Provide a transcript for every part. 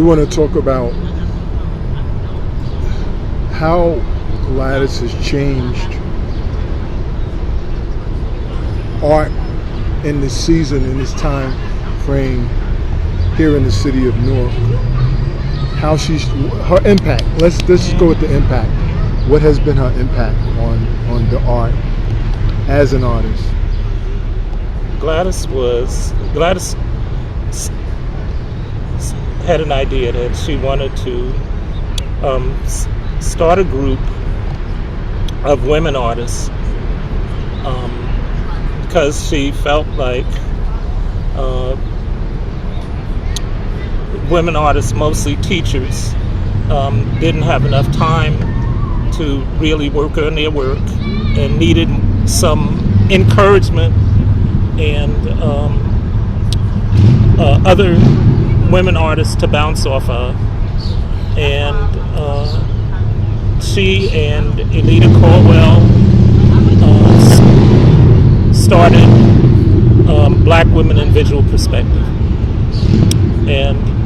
want to talk about how Gladys has changed art in this season, in this time frame here in the city of Newark. How her impact. Let's just go with the impact. What has been her impact on the art as an artist? Gladys had an idea that she wanted to start a group of women artists because she felt like women artists, mostly teachers, didn't have enough time to really work on their work and needed some encouragement and other women artists to bounce off of. And she and Elita Caldwell started Black Women in Visual Perspective. And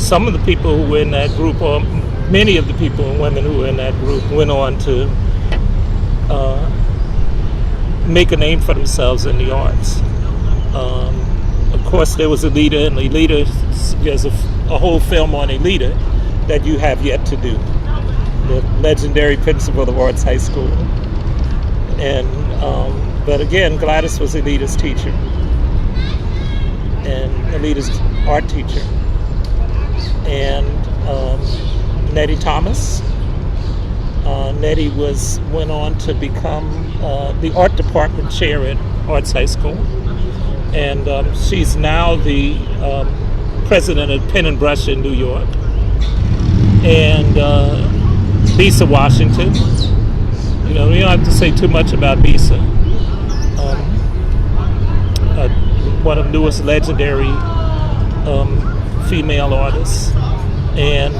some of the people who were in that group, or many of the people and women who were in that group, went on to make a name for themselves in the arts. Of course, there was Elita, and Elita, there's a whole film on Elita that you have yet to do. The legendary principal of Arts High School. And but again, Gladys was Elita's teacher and Elita's art teacher. And Nettie Thomas. Nettie went on to become the art department chair at Arts High School, and she's now the president of Pen and Brush in New York. And Bisa Washington, you don't have to say too much about Bisa. One of the newest legendary female artists, and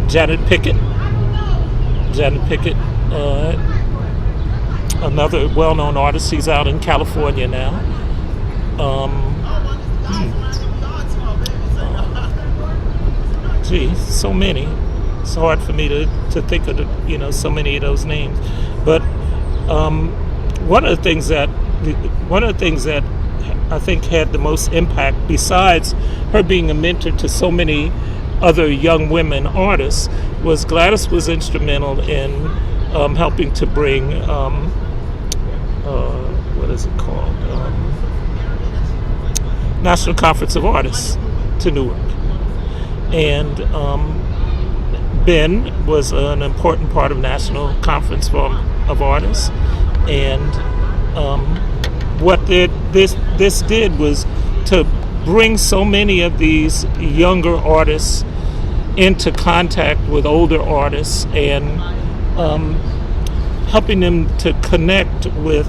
Janet Pickett, another well-known artist. She's out in California now. So many. It's hard for me to think of so many of those names. But one of the things that I think had the most impact, besides her being a mentor to so many other young women artists, was Gladys was instrumental in helping to bring what is it called? National Conference of Artists to Newark. And Ben was an important part of National Conference of Artists. And what this did was to bring so many of these younger artists into contact with older artists and helping them to connect with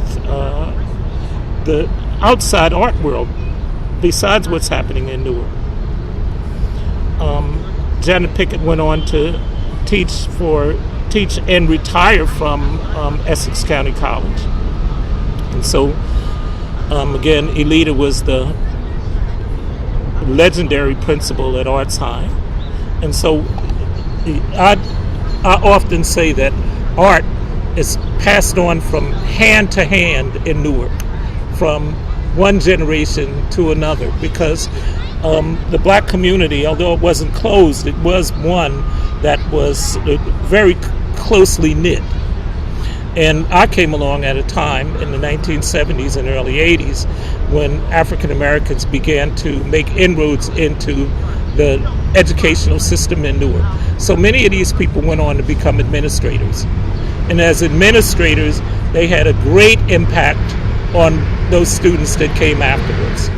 the outside art world besides what's happening in Newark. Janet Pickett went on to teach and retire from Essex County College. And so again, Elita was the legendary principal at Arts High. And so I often say that art is passed on from hand to hand in Newark, from one generation to another, because the Black community, although it wasn't closed, it was one that was very closely knit. And I came along at a time in the 1970s and early 80s when African Americans began to make inroads into the educational system in Newark. So many of these people went on to become administrators. And as administrators, they had a great impact on those students that came afterwards.